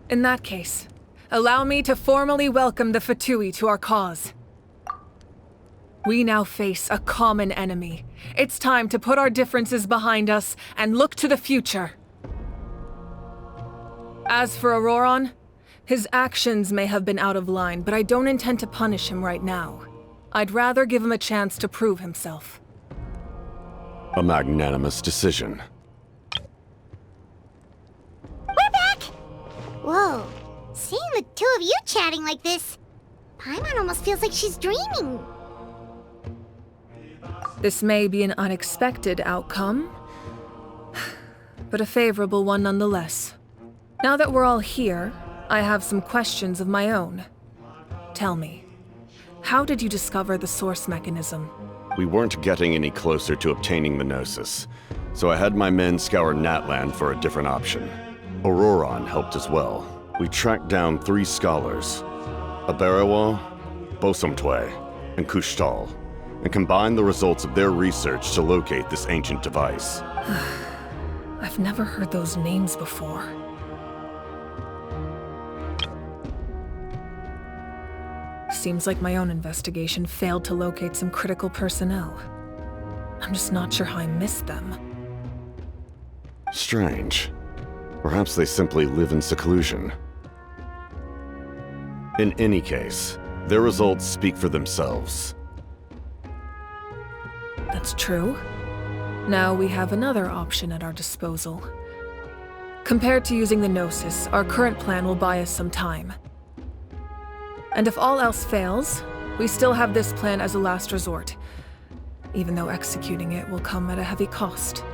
In that case, allow me to formally welcome the Fatui to our cause. We now face a common enemy. It's time to put our differences behind us and look to the future. As for Ororon, his actions may have been out of line, but I don't intend to punish him right now. I'd rather give him a chance to prove himself. A magnanimous decision. We're back! Whoa, seeing the two of you chatting like this, Paimon almost feels like she's dreaming. This may be an unexpected outcome, but a favorable one nonetheless. Now that we're all here, I have some questions of my own. Tell me, how did you discover the source mechanism? We weren't getting any closer to obtaining the Gnosis, so I had my men scour Natlan for a different option. Ororon helped as well. We tracked down 3 scholars, Aberawa, Bosomtwe, and Kushtal, and combined the results of their research to locate this ancient device. I've never heard those names before. Seems like my own investigation failed to locate some critical personnel. I'm just not sure how I missed them. Strange. Perhaps they simply live in seclusion. In any case, their results speak for themselves. That's true. Now we have another option at our disposal. Compared to using the Gnosis, our current plan will buy us some time. And if all else fails, we still have this plan as a last resort, even though executing it will come at a heavy cost.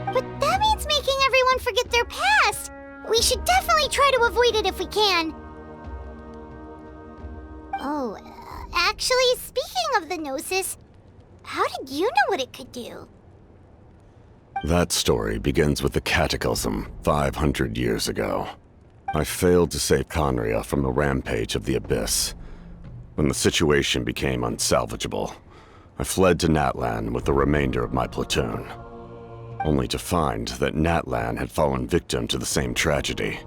But that means making everyone forget their past! We should definitely try to avoid it if we can. Oh, actually, speaking of the Gnosis, how did you know what it could do? That story begins with the Cataclysm 500 years ago. I failed to save khaenri'ah from the rampage of the Abyss. When the situation became unsalvageable, I fled to Natlan with the remainder of my platoon, only to find that Natlan had fallen victim to the same tragedy.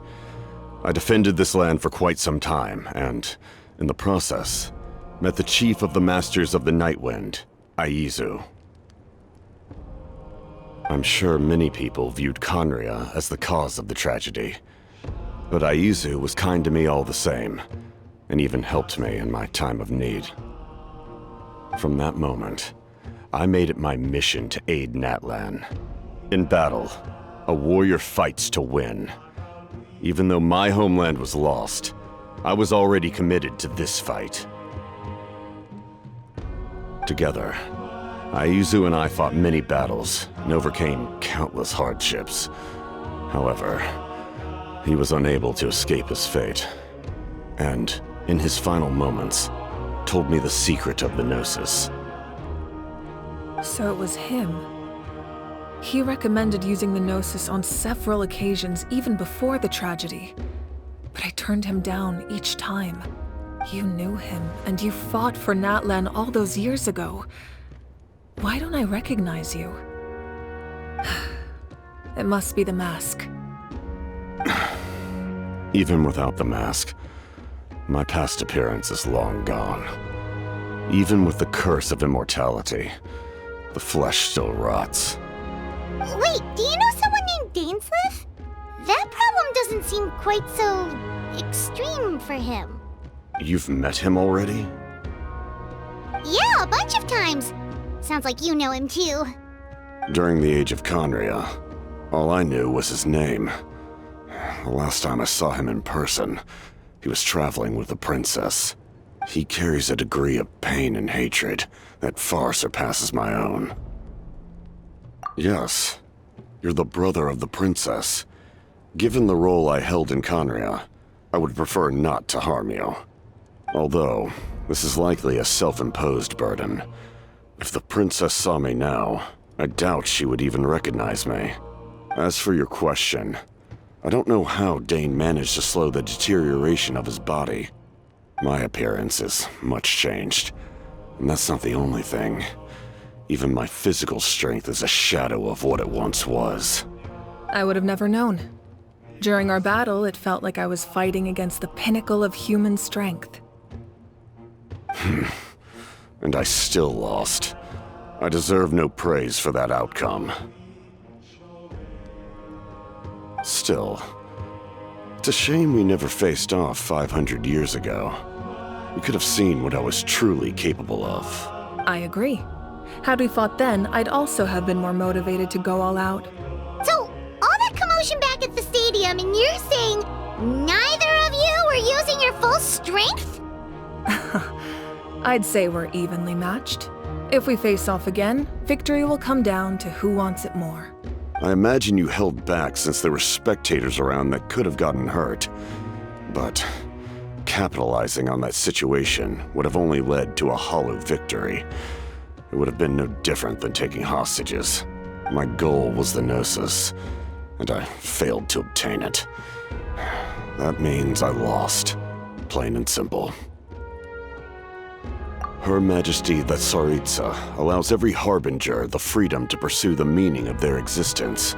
I defended this land for quite some time, and, in the process, met the chief of the Masters of the Nightwind, Aizu. I'm sure many people viewed khaenri'ah as the cause of the tragedy, but Aizu was kind to me all the same, and even helped me in my time of need. From that moment, I made it my mission to aid Natlan. In battle, a warrior fights to win. Even though my homeland was lost, I was already committed to this fight. Together, Aizu and I fought many battles and overcame countless hardships. However, he was unable to escape his fate, and, in his final moments, told me the secret of the Gnosis. So it was him. He recommended using the Gnosis on several occasions, even before the tragedy. But I turned him down each time. You knew him, and you fought for Natlan all those years ago. Why don't I recognize you? It must be the mask. Even without the mask, my past appearance is long gone. Even with the curse of immortality, the flesh still rots. Wait, do you know someone named Dainsleif? That problem doesn't seem quite so extreme for him. You've met him already? Yeah, a bunch of times. Sounds like you know him too. During the age of khaenri'ah, all I knew was his name. The last time I saw him in person, he was traveling with the princess. He carries a degree of pain and hatred that far surpasses my own. Yes, you're the brother of the princess. Given the role I held in khaenri'ah, I would prefer not to harm you. Although, this is likely a self-imposed burden. If the princess saw me now, I doubt she would even recognize me. As for your question, I don't know how Dane managed to slow the deterioration of his body. My appearance is much changed, and that's not the only thing. Even my physical strength is a shadow of what it once was. I would have never known. During our battle, it felt like I was fighting against the pinnacle of human strength. And I still lost. I deserve no praise for that outcome. Still, it's a shame we never faced off 500 years ago. We could have seen what I was truly capable of. I agree. Had we fought then, I'd also have been more motivated to go all out. So, all that commotion back at the stadium, and you're saying neither of you were using your full strength? I'd say we're evenly matched. If we face off again, victory will come down to who wants it more. I imagine you held back since there were spectators around that could have gotten hurt. But capitalizing on that situation would have only led to a hollow victory. It would have been no different than taking hostages. My goal was the Gnosis, and I failed to obtain it. That means I lost, plain and simple. Her Majesty the Tsaritsa allows every harbinger the freedom to pursue the meaning of their existence.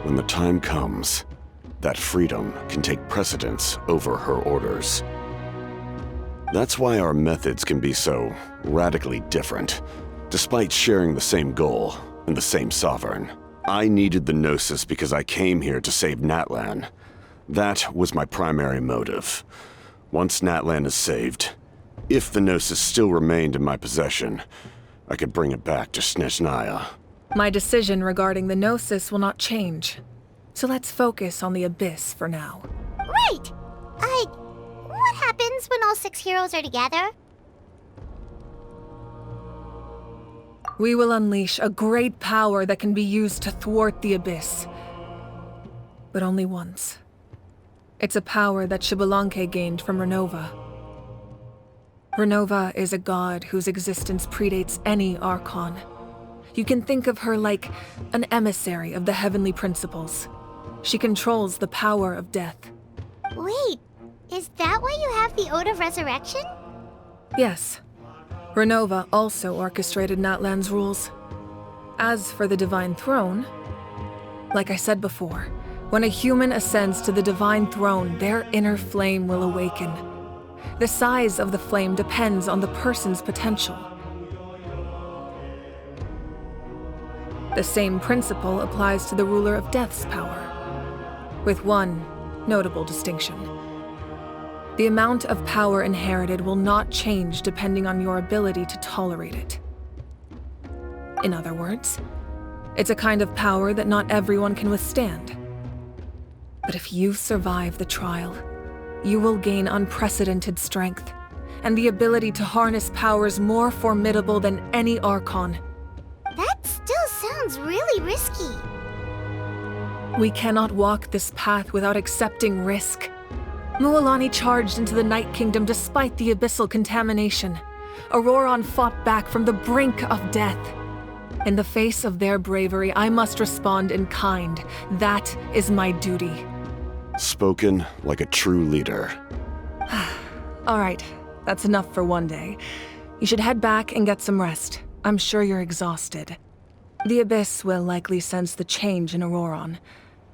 When the time comes, that freedom can take precedence over her orders. That's why our methods can be so radically different, despite sharing the same goal and the same sovereign. I needed the Gnosis because I came here to save Natlan. That was my primary motive. Once Natlan is saved, if the Gnosis still remained in my possession, I could bring it back to Snezhnaya. My decision regarding the Gnosis will not change. So let's focus on the Abyss for now. Right! What happens when all 6 heroes are together? We will unleash a great power that can be used to thwart the Abyss. But only once. It's a power that Xbalanque gained from Renova. Renova is a god whose existence predates any Archon. You can think of her like an emissary of the heavenly principles. She controls the power of death. Wait, is that why you have the Ode of Resurrection? Yes. Renova also orchestrated Natlan's rules. As for the Divine Throne, like I said before, when a human ascends to the Divine Throne, their inner flame will awaken. The size of the flame depends on the person's potential. The same principle applies to the ruler of Death's power, with one notable distinction. The amount of power inherited will not change depending on your ability to tolerate it. In other words, it's a kind of power that not everyone can withstand. But if you survive the trial, you will gain unprecedented strength, and the ability to harness powers more formidable than any Archon. That still sounds really risky. We cannot walk this path without accepting risk. Mualani charged into the Night Kingdom despite the abyssal contamination. Ororon fought back from the brink of death. In the face of their bravery, I must respond in kind. That is my duty. Spoken like a true leader. All right, that's enough for one day. You should head back and get some rest. I'm sure you're exhausted. The Abyss will likely sense the change in Ororon.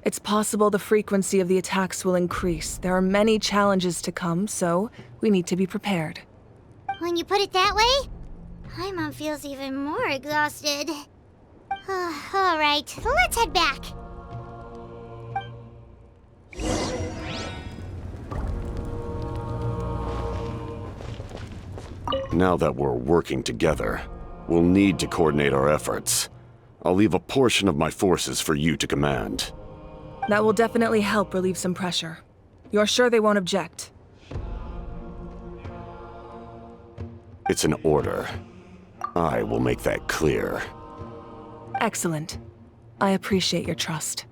It's possible the frequency of the attacks will increase. There are many challenges to come, so we need to be prepared. When you put it that way, Paimon feels even more exhausted. All right, let's head back. Now that we're working together, we'll need to coordinate our efforts. I'll leave a portion of my forces for you to command. That will definitely help relieve some pressure. You're sure they won't object? It's an order. I will make that clear. Excellent. I appreciate your trust.